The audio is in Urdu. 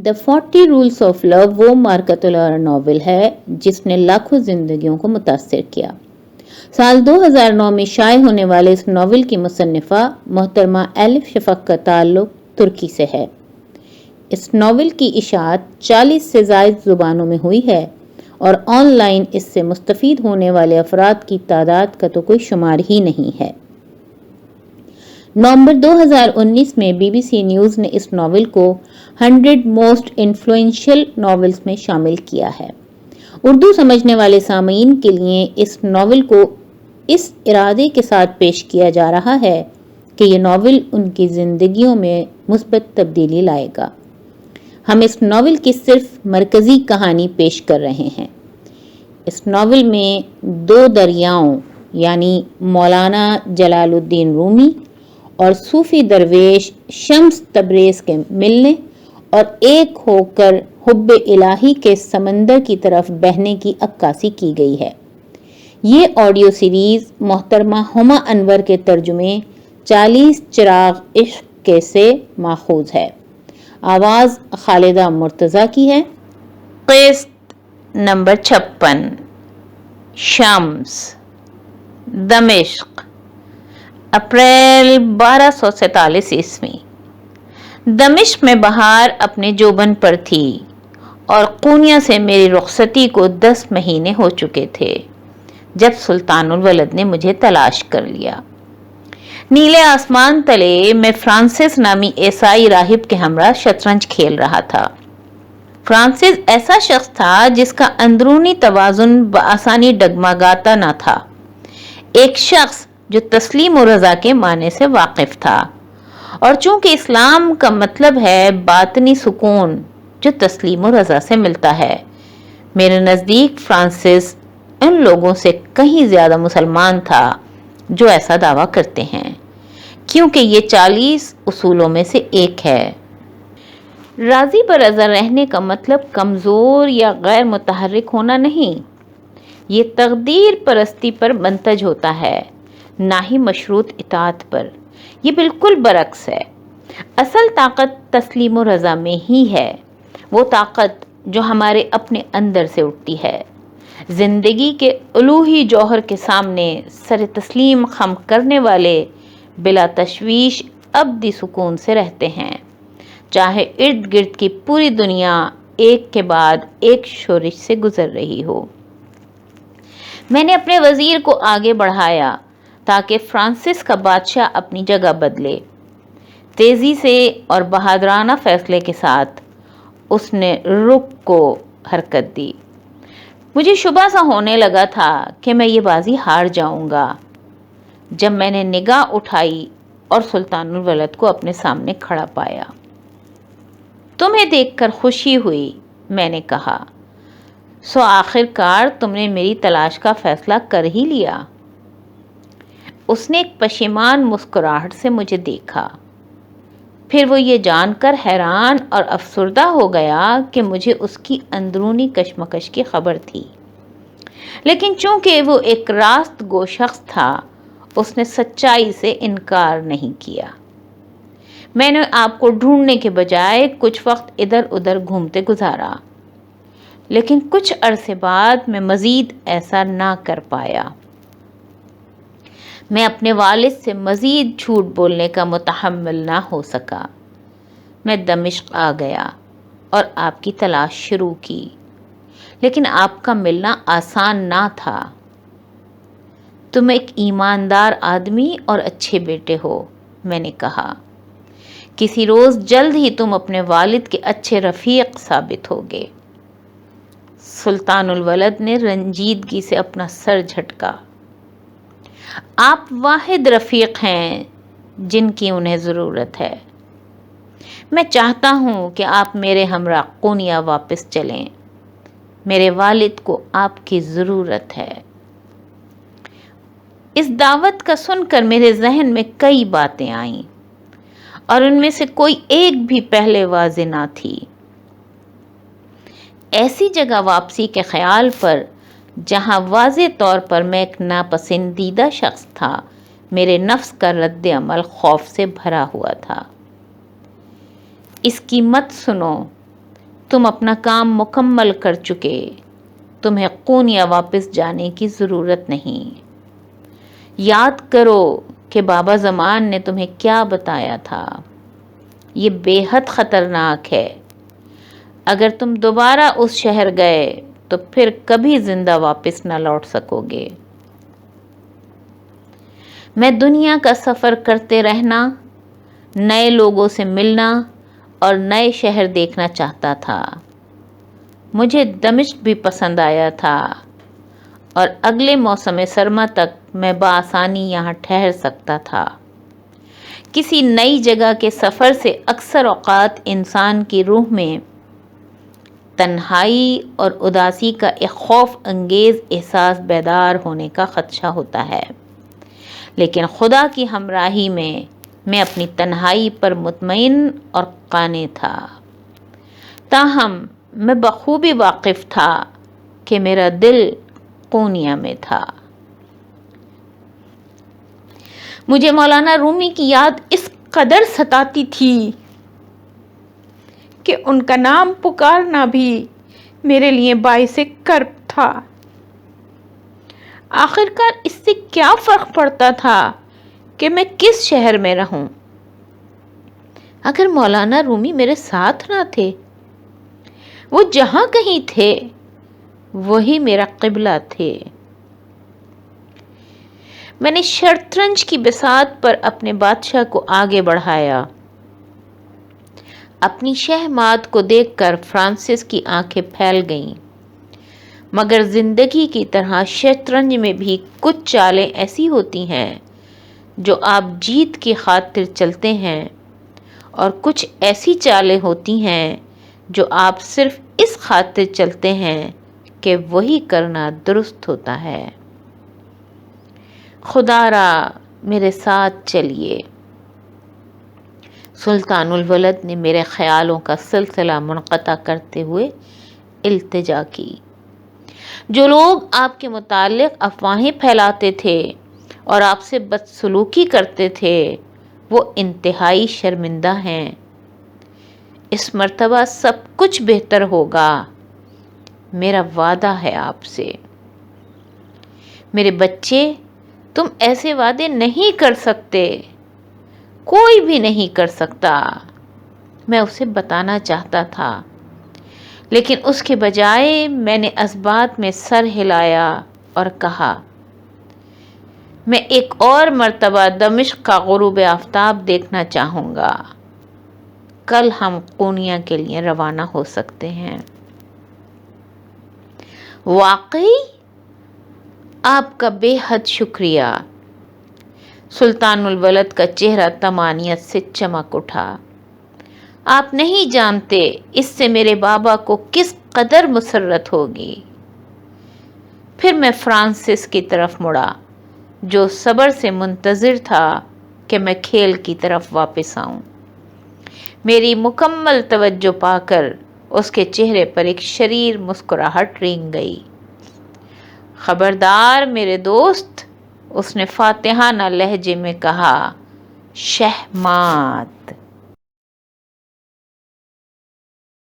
دا 40 رولز آف لو وہ مارکت الارا ناول ہے جس نے لاکھوں زندگیوں کو متاثر کیا۔ سال 2009 میں شائع ہونے والے اس ناول کی مصنفہ محترمہ ایلف شفق کا تعلق ترکی سے ہے۔ اس ناول کی اشاعت 40 سے زائد زبانوں میں ہوئی ہے اور آن لائن اس سے مستفید ہونے والے افراد کی تعداد کا تو کوئی شمار ہی نہیں ہے۔ نومبر 2019 میں بی بی سی نیوز نے اس ناول کو 100 موسٹ انفلوئنشل ناولز میں شامل کیا ہے۔ اردو سمجھنے والے سامعین کے لیے اس ناول کو اس ارادے کے ساتھ پیش کیا جا رہا ہے کہ یہ ناول ان کی زندگیوں میں مثبت تبدیلی لائے گا۔ ہم اس ناول کی صرف مرکزی کہانی پیش کر رہے ہیں۔ اس ناول میں دو دریاؤں یعنی مولانا جلال الدین رومی اور صوفی درویش شمس تبریز کے ملنے اور ایک ہو کر حب الہی کے سمندر کی طرف بہنے کی عکاسی کی گئی ہے۔ یہ آڈیو سیریز محترمہ ہما انور کے ترجمے 40 چراغ عشق کے سے ماخوذ ہے۔ آواز خالدہ مرتضی کی ہے۔ قسط نمبر 56 شمس دمشق اپریل 1247 عیسوی۔ دمشق میں بہار اپنے جوبن پر تھی اور قونیہ سے میری رخصتی کو 10 مہینے ہو چکے تھے جب سلطان الولد نے مجھے تلاش کر لیا۔ نیلے آسمان تلے میں فرانسس نامی عیسائی راہب کے ہمراہ شطرنج کھیل رہا تھا۔ فرانسس ایسا شخص تھا جس کا اندرونی توازن بآسانی ڈگمگاتا نہ تھا، ایک شخص جو تسلیم و رضا کے معنی سے واقف تھا، اور چونکہ اسلام کا مطلب ہے باطنی سکون جو تسلیم و رضا سے ملتا ہے، میرے نزدیک فرانسس ان لوگوں سے کہیں زیادہ مسلمان تھا جو ایسا دعویٰ کرتے ہیں، کیونکہ یہ 40 اصولوں میں سے ایک ہے۔ راضی برضا رہنے کا مطلب کمزور یا غیر متحرک ہونا نہیں، یہ تقدیر پرستی پر منتج ہوتا ہے، نہ ہی مشروط اطاعت پر۔ یہ بالکل برعکس ہے۔ اصل طاقت تسلیم و رضا میں ہی ہے، وہ طاقت جو ہمارے اپنے اندر سے اٹھتی ہے۔ زندگی کے الوہی جوہر کے سامنے سر تسلیم خم کرنے والے بلا تشویش ابدی سکون سے رہتے ہیں، چاہے ارد گرد کی پوری دنیا ایک کے بعد ایک شورش سے گزر رہی ہو۔ میں نے اپنے وزیر کو آگے بڑھایا تاکہ فرانسس کا بادشاہ اپنی جگہ بدلے۔ تیزی سے اور بہادرانہ فیصلے کے ساتھ اس نے رخ کو حرکت دی۔ مجھے شبہ سا ہونے لگا تھا کہ میں یہ بازی ہار جاؤں گا جب میں نے نگاہ اٹھائی اور سلطان الولد کو اپنے سامنے کھڑا پایا۔ تمہیں دیکھ کر خوشی ہوئی، میں نے کہا، سو آخر کار تم نے میری تلاش کا فیصلہ کر ہی لیا۔ اس نے ایک پشیمان مسکراہٹ سے مجھے دیکھا، پھر وہ یہ جان کر حیران اور افسردہ ہو گیا کہ مجھے اس کی اندرونی کشمکش کی خبر تھی، لیکن چونکہ وہ ایک راست گو شخص تھا اس نے سچائی سے انکار نہیں کیا۔ میں نے آپ کو ڈھونڈنے کے بجائے کچھ وقت ادھر ادھر گھومتے گزارا، لیکن کچھ عرصے بعد میں مزید ایسا نہ کر پایا۔ میں اپنے والد سے مزید جھوٹ بولنے کا متحمل نہ ہو سکا۔ میں دمشق آ گیا اور آپ کی تلاش شروع کی، لیکن آپ کا ملنا آسان نہ تھا۔ تم ایک ایماندار آدمی اور اچھے بیٹے ہو، میں نے کہا۔ کسی روز جلد ہی تم اپنے والد کے اچھے رفیق ثابت ہوگے۔ سلطان الولد نے رنجیدگی سے اپنا سر جھٹکا۔ آپ واحد رفیق ہیں جن کی انہیں ضرورت ہے۔ میں چاہتا ہوں کہ آپ میرے ہمراہ قونیہ واپس چلیں۔ میرے والد کو آپ کی ضرورت ہے۔ اس دعوت کا سن کر میرے ذہن میں کئی باتیں آئیں اور ان میں سے کوئی ایک بھی پہلے واضح نہ تھی۔ ایسی جگہ واپسی کے خیال پر جہاں واضح طور پر میں ایک ناپسندیدہ شخص تھا، میرے نفس کا رد عمل خوف سے بھرا ہوا تھا۔ اس کی مت سنو، تم اپنا کام مکمل کر چکے، تمہیں قونیا واپس جانے کی ضرورت نہیں۔ یاد کرو کہ بابا زمان نے تمہیں کیا بتایا تھا، یہ بے حد خطرناک ہے۔ اگر تم دوبارہ اس شہر گئے تو پھر کبھی زندہ واپس نہ لوٹ سکو گے۔ میں دنیا کا سفر کرتے رہنا، نئے لوگوں سے ملنا اور نئے شہر دیکھنا چاہتا تھا۔ مجھے دمشق بھی پسند آیا تھا اور اگلے موسم سرما تک میں بآسانی یہاں ٹھہر سکتا تھا۔ کسی نئی جگہ کے سفر سے اکثر اوقات انسان کی روح میں تنہائی اور اداسی کا ایک خوف انگیز احساس بیدار ہونے کا خدشہ ہوتا ہے، لیکن خدا کی ہمراہی میں اپنی تنہائی پر مطمئن اور قانع تھا۔ تاہم میں بخوبی واقف تھا کہ میرا دل قونیا میں تھا۔ مجھے مولانا رومی کی یاد اس قدر ستاتی تھی کہ ان کا نام پکارنا بھی میرے لیے باعث کرب تھا۔ آخرکار اس سے کیا فرق پڑتا تھا کہ میں کس شہر میں رہوں، اگر مولانا رومی میرے ساتھ نہ تھے؟ وہ جہاں کہیں تھے وہی میرا قبلہ تھے۔ میں نے شطرنج کی بساط پر اپنے بادشاہ کو آگے بڑھایا۔ اپنی شہمات کو دیکھ کر فرانسس کی آنکھیں پھیل گئیں، مگر زندگی کی طرح شطرنج میں بھی کچھ چالیں ایسی ہوتی ہیں جو آپ جیت کی خاطر چلتے ہیں، اور کچھ ایسی چالیں ہوتی ہیں جو آپ صرف اس خاطر چلتے ہیں کہ وہی کرنا درست ہوتا ہے۔ خدا را میرے ساتھ چلیے۔ سلطان الولد نے میرے خیالوں کا سلسلہ منقطع کرتے ہوئے التجا کی۔ جو لوگ آپ کے متعلق افواہیں پھیلاتے تھے اور آپ سے بدسلوکی کرتے تھے وہ انتہائی شرمندہ ہیں۔ اس مرتبہ سب کچھ بہتر ہوگا، میرا وعدہ ہے آپ سے۔ میرے بچے، تم ایسے وعدے نہیں کر سکتے، کوئی بھی نہیں کر سکتا۔ میں اسے بتانا چاہتا تھا، لیکن اس کے بجائے میں نے اسبات میں سر ہلایا اور کہا، میں ایک اور مرتبہ دمشق کا غروب آفتاب دیکھنا چاہوں گا۔ کل ہم قونیا کے لیے روانہ ہو سکتے ہیں۔ واقعی؟ آپ کا بے حد شکریہ۔ سلطان الولد کا چہرہ طمانینت سے چمک اٹھا۔ آپ نہیں جانتے اس سے میرے بابا کو کس قدر مسرت ہوگی۔ پھر میں فرانسس کی طرف مڑا جو صبر سے منتظر تھا کہ میں کھیل کی طرف واپس آؤں۔ میری مکمل توجہ پا کر اس کے چہرے پر ایک شریر مسکراہٹ رینگ گئی۔ خبردار میرے دوست، اس نے فاتحانہ لہجے میں کہا، شہمات۔